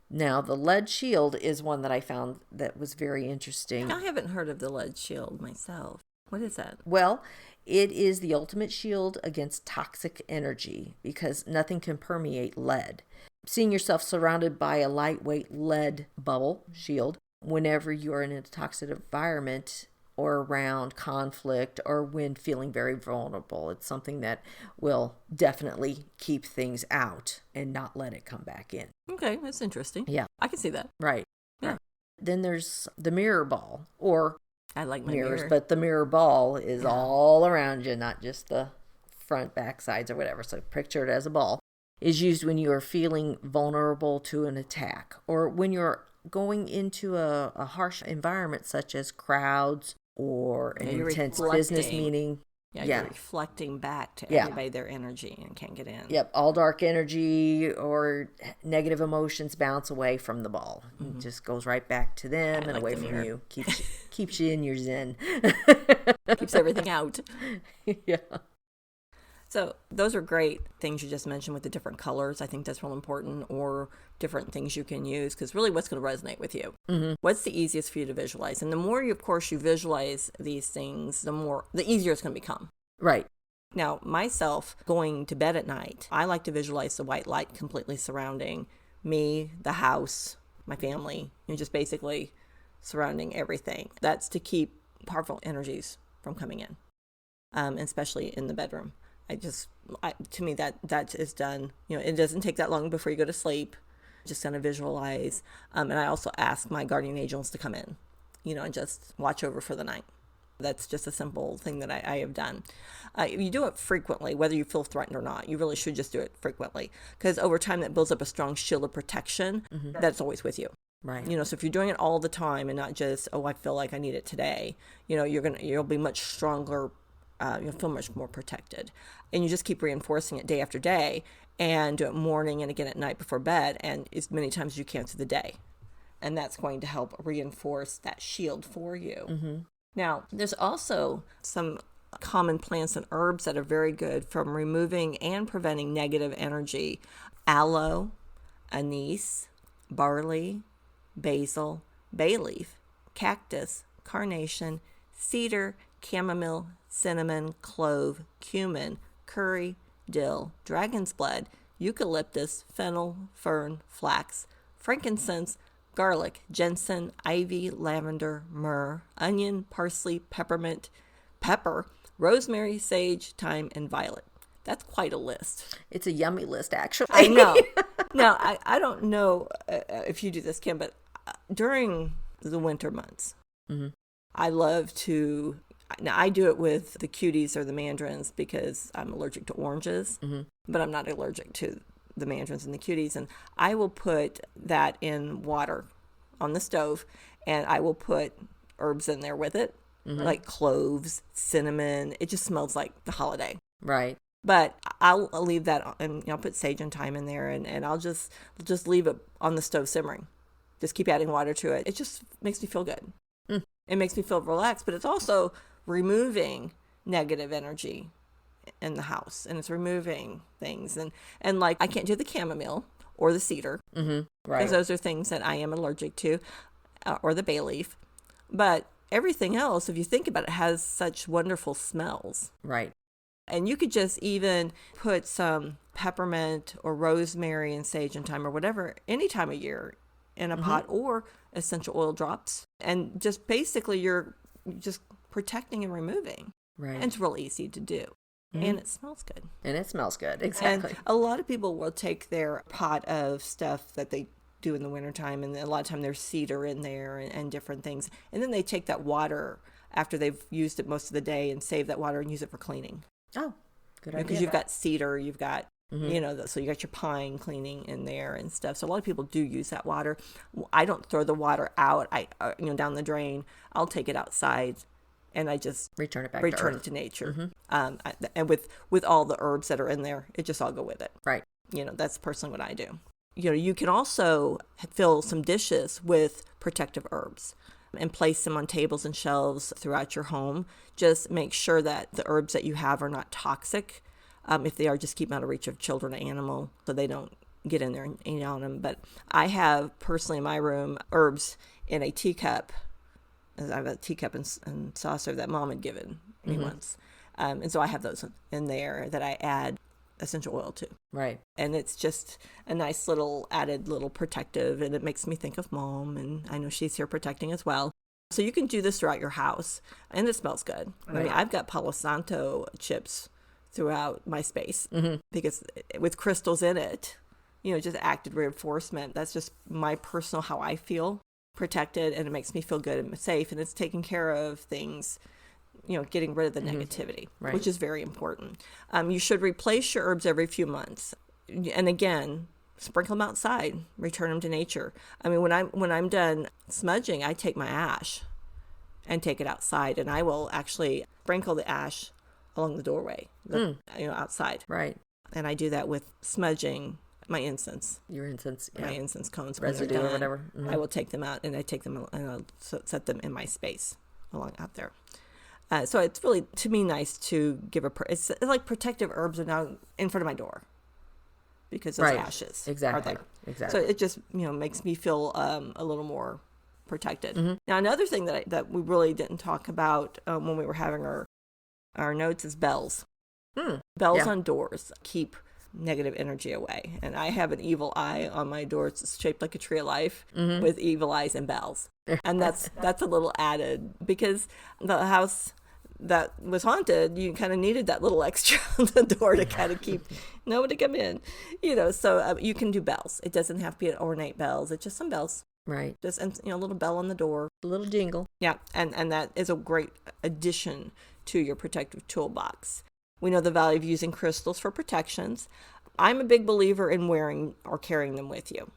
Now, the lead shield is one that I found that was very interesting. I haven't heard of the lead shield myself. What is that? Well, it is the ultimate shield against toxic energy because nothing can permeate lead. Seeing yourself surrounded by a lightweight lead bubble shield whenever you are in a toxic environment or around conflict or when feeling very vulnerable. It's something that will definitely keep things out and not let it come back in. Okay, that's interesting. Yeah. I can see that. Right. Yeah. Right. Then there's the mirror ball, or I like my mirrors, mirror. but the mirror ball is all around you, not just the front, back, sides, or whatever. So picture it as a ball. Is used when you are feeling vulnerable to an attack or when you're going into a harsh environment such as crowds or an intense business meeting. You're reflecting back to everybody their energy and can't get in. Yep, all dark energy or negative emotions bounce away from the ball. It just goes right back to them and away from you. Keeps you in your zen. Keeps everything out. Yeah. So those are great things you just mentioned with the different colors. I think that's real important, or different things you can use, because really what's going to resonate with you? What's the easiest for you to visualize? And the more you, of course, you visualize these things, the easier it's going to become. Right. Now, myself, going to bed at night, I like to visualize the white light completely surrounding me, the house, my family, just basically surrounding everything. That's to keep powerful energies from coming in, especially in the bedroom. To me, that is done. It doesn't take that long before you go to sleep. Just kind of visualize. And I also ask my guardian angels to come in, and just watch over for the night. That's just a simple thing that I have done. You do it frequently, whether you feel threatened or not. You really should just do it frequently, because over time that builds up a strong shield of protection that's always with you. Right. So if you're doing it all the time and not just, I feel like I need it today, you'll be much stronger. You'll feel much more protected, and you just keep reinforcing it day after day, and do it morning and again at night before bed, and as many times as you can through the day, and that's going to help reinforce that shield for you. Mm-hmm. Now, there's also some common plants and herbs that are very good from removing and preventing negative energy: aloe, anise, barley, basil, bay leaf, cactus, carnation, cedar, chamomile, cinnamon, clove, cumin, curry, dill, dragon's blood, eucalyptus, fennel, fern, flax, frankincense, garlic, ginseng, ivy, lavender, myrrh, onion, parsley, peppermint, pepper, rosemary, sage, thyme, and violet. That's quite a list. It's a yummy list, actually. I know. Now, I don't know if you do this, Kim, but during the winter months, I love to... Now, I do it with the cuties or the mandarins because I'm allergic to oranges, but I'm not allergic to the mandarins and the cuties. And I will put that in water on the stove, and I will put herbs in there with it, like cloves, cinnamon. It just smells like the holiday. Right. But I'll leave that, and I'll put sage and thyme in there, and I'll just leave it on the stove simmering. Just keep adding water to it. It just makes me feel good. It makes me feel relaxed, but it's also removing negative energy in the house, and it's removing things. And like, I can't do the chamomile or the cedar, right? Because those are things that I am allergic to, or the bay leaf. But everything else, if you think about it, has such wonderful smells. Right. And you could just even put some peppermint or rosemary and sage and thyme or whatever any time of year in a pot, or essential oil drops. And just basically you're just protecting and removing. Right. And it's real easy to do. And it smells good. And it smells good. Exactly. And a lot of people will take their pot of stuff that they do in the wintertime, and a lot of time there's cedar in there and different things. And then they take that water after they've used it most of the day and save that water and use it for cleaning. Oh, good idea. Because you've got cedar, you've got, so you got your pine cleaning in there and stuff. So a lot of people do use that water. I don't throw the water out, down the drain. I'll take it outside, and I just return it back to nature. And with all the herbs that are in there, it just all go with it. Right. That's personally what I do. You can also fill some dishes with protective herbs and place them on tables and shelves throughout your home. Just make sure that the herbs that you have are not toxic. If they are, just keep them out of reach of children or animal so they don't get in there and eat on them. But I have personally in my room herbs in a teacup. I have a teacup and saucer that Mom had given me once. And so I have those in there that I add essential oil to. Right. And it's just a nice little added little protective, and it makes me think of Mom, and I know she's here protecting as well. So you can do this throughout your house, and it smells good. Right. I mean, I've got Palo Santo chips throughout my space because with crystals in it, just active reinforcement. That's just my personal, how I feel protected, and it makes me feel good and safe, and it's taking care of things, getting rid of the negativity, which is very important. You should replace your herbs every few months. And again, sprinkle them outside, return them to nature. I mean, when I'm done smudging, I take my ash and take it outside, and I will actually sprinkle the ash along the doorway, outside. Right. And I do that with smudging my incense. Your incense, my incense cones, residue or whatever. I will take them out, and I take them and I'll set them in my space along out there. So it's really, to me, nice to give it's like protective herbs are now in front of my door because those ashes are there. Exactly. So it just, makes me feel a little more protected. Now, another thing that we really didn't talk about when we were having our notes is bells. Bells on doors keep negative energy away. And I have an evil eye on my door. It's shaped like a tree of life with evil eyes and bells. And that's a little added because the house that was haunted, you kind of needed that little extra on the door to kind of keep nobody come in, so you can do bells. It doesn't have to be ornate bells. It's just some bells. Right. Just, and a little bell on the door. A little jingle. Yeah. And that is a great addition to your protective toolbox. We know the value of using crystals for protections. I'm a big believer in wearing or carrying them with you.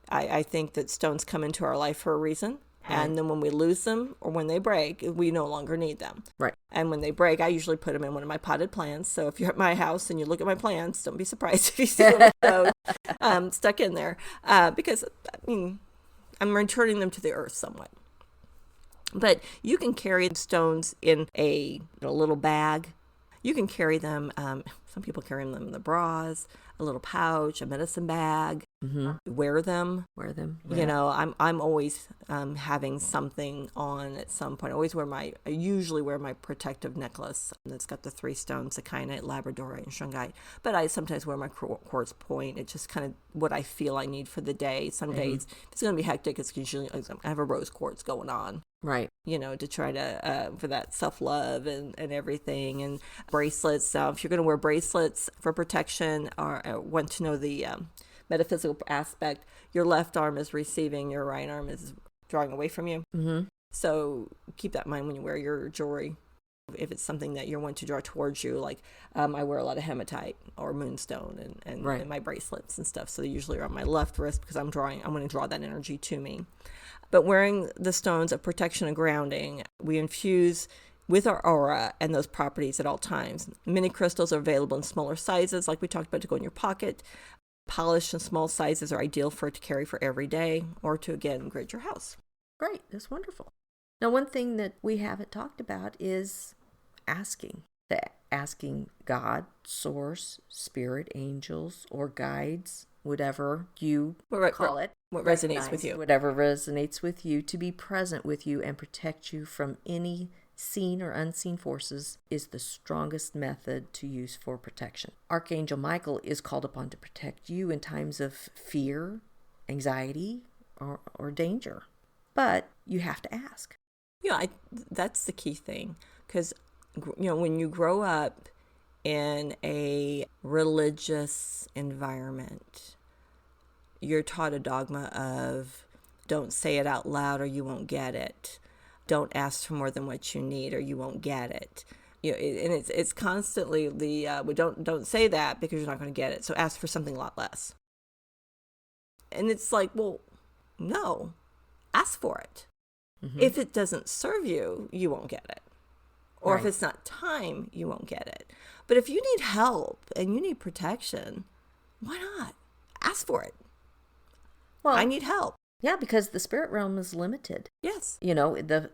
I think that stones come into our life for a reason. Right. And then when we lose them or when they break, we no longer need them. Right. And when they break, I usually put them in one of my potted plants. So if you're at my house and you look at my plants, don't be surprised if you see a stone stuck in there. Because, I'm returning them to the earth somewhat. But you can carry stones in a little bag. You can carry them. Some people carry them in the bras, a little pouch, a medicine bag. Mm-hmm. Wear them. Yeah. I'm always having something on at some point. I usually wear my protective necklace that's got the 3 stones, Sakina, Labradorite, and Shungite. But I sometimes wear my quartz point. It's just kind of what I feel I need for the day. Some days, if it's going to be hectic, it's usually I have a rose quartz going on. Right. To try to, for that self-love and everything. And bracelets. If you're going to wear bracelets for protection or want to know the metaphysical aspect, your left arm is receiving, your right arm is drawing away from you. Mm-hmm. So keep that in mind when you wear your jewelry. If it's something that you want to draw towards you, like I wear a lot of hematite or moonstone and right. my bracelets and stuff. So they usually are on my left wrist because I'm going to draw that energy to me. But wearing the stones of protection and grounding, we infuse with our aura and those properties at all times. Many crystals are available in smaller sizes, like we talked about, to go in your pocket. Polished and small sizes are ideal to carry for every day or to, again, grid your house. Great. That's wonderful. Now, one thing that we haven't talked about is asking. Asking God, source, spirit, angels, or guides, whatever you call it. What resonates with you. Whatever resonates with you, to be present with you and protect you from any seen or unseen forces is the strongest method to use for protection. Archangel Michael is called upon to protect you in times of fear, anxiety, or danger. But you have to ask. Yeah, that's the key thing. Because, when you grow up in a religious environment, you're taught a dogma of don't say it out loud or you won't get it. Don't ask for more than what you need or you won't get it. And it's constantly don't say that because you're not going to get it. So ask for something a lot less. And it's like, well, no, ask for it. Mm-hmm. If it doesn't serve you, you won't get it. Or right. If it's not time, you won't get it. But if you need help and you need protection, why not? Ask for it. Well, I need help. Yeah, because the spirit realm is limited. Yes. The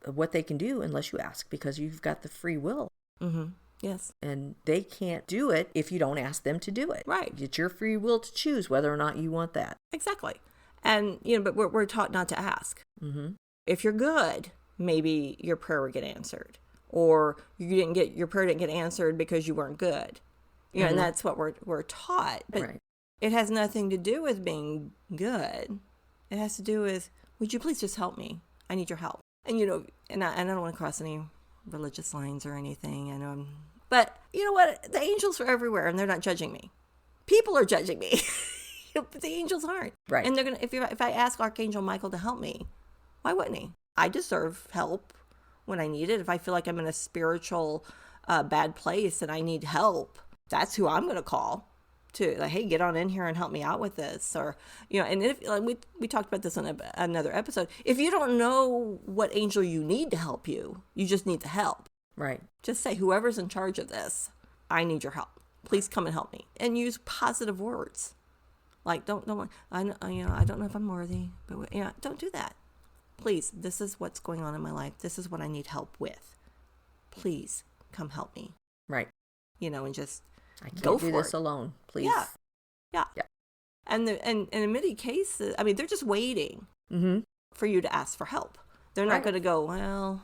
what they can do unless you ask, because you've got the free will. Mm-hmm. Yes. And they can't do it if you don't ask them to do it. Right. It's your free will to choose whether or not you want that. Exactly. And, but we're taught not to ask. Mm-hmm. If you're good, maybe your prayer would get answered. Or your prayer didn't get answered because you weren't good. Mm-hmm. And that's what we're taught. But right. It has nothing to do with being good. It has to do with, would you please just help me? I need your help. And, and I don't want to cross any religious lines or anything. But you know what? The angels are everywhere and they're not judging me. People are judging me. But the angels aren't. Right. And they're going to, if I ask Archangel Michael to help me, why wouldn't he? I deserve help when I need it. If I feel like I'm in a spiritual bad place and I need help, that's who I'm going to call. To like, hey, get on in here and help me out with this, or and if we talked about this on another episode. If you don't know what angel you need to help you, you just need the help. Right. Just say, whoever's in charge of this, I need your help. Please come and help me, and use positive words. Like don't I don't know if I'm worthy, but don't do that. Please, this is what's going on in my life. This is what I need help with. Please come help me. Right. And just. I can't do this alone, please. Yeah. And in many cases, they're just waiting for you to ask for help. They're not going to go, well,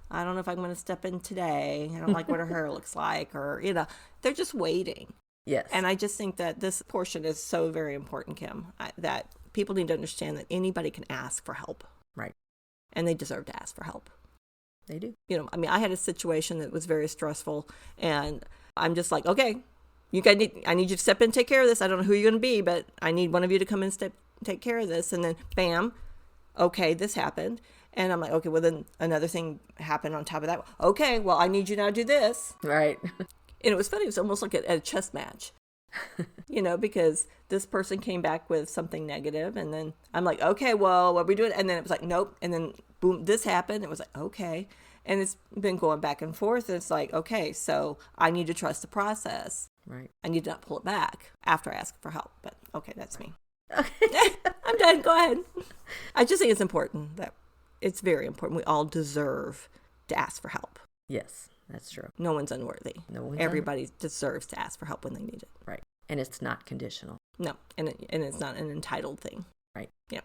I don't know if I'm going to step in today. I don't like what her hair looks like, or, they're just waiting. Yes. And I just think that this portion is so very important, Kim, that people need to understand that anybody can ask for help. Right. And they deserve to ask for help. They do. You know, I mean, I had a situation that was very stressful, and I'm just like, okay, I need you to step in and take care of this. I don't know who you're going to be, but I need one of you to come and take care of this. And then, bam, okay, this happened. And I'm like, okay, well, then another thing happened on top of that. Okay, well, I need you now to do this. Right. And it was funny. It was almost like a chess match, you know, because this person came back with something negative, and then I'm like, okay, well, what are we doing? And then it was like, nope. And then, boom, this happened. It was like, okay. And it's been going back and forth. It's like, okay, so I need to trust the process. Right. I need to not pull it back after I ask for help. But okay, that's me. Okay. I'm done. Go ahead. I just think it's important that it's very important. We all deserve to ask for help. Yes, that's true. No one's unworthy. Everybody deserves to ask for help when they need it. Right. And it's not conditional. No, and it's not an entitled thing. Right. Yeah.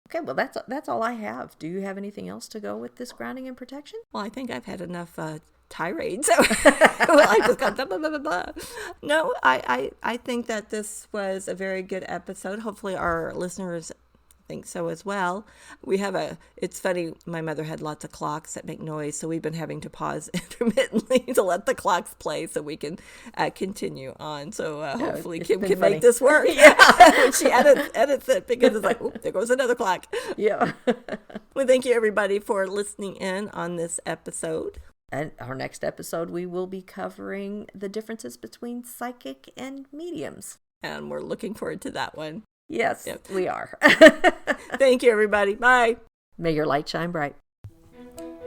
Okay, well, that's all I have. Do you have anything else to go with this grounding and protection? Well, I think I've had enough tirades. I just got blah, blah, blah, blah, blah. No, I think that this was a very good episode. Hopefully our listeners think so as well. It's funny, my mother had lots of clocks that make noise, so we've been having to pause intermittently to let the clocks play so we can continue on. So hopefully Kim can make this work. Yeah, when she edits it, because it's like, oh, there goes another clock. Yeah. Well, thank you everybody for listening in on this episode. And our next episode, we will be covering the differences between psychic and mediums. And we're looking forward to that one. Yes, yep. We are. Thank you, everybody. Bye. May your light shine bright.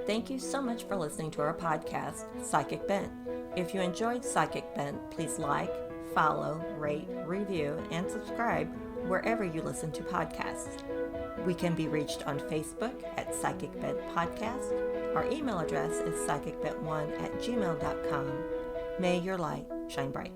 Thank you so much for listening to our podcast, Psychic Bent. If you enjoyed Psychic Bent, please like, follow, rate, review, and subscribe wherever you listen to podcasts. We can be reached on Facebook at Psychic Bent Podcast. Our email address is psychicbent1@gmail.com. May your light shine bright.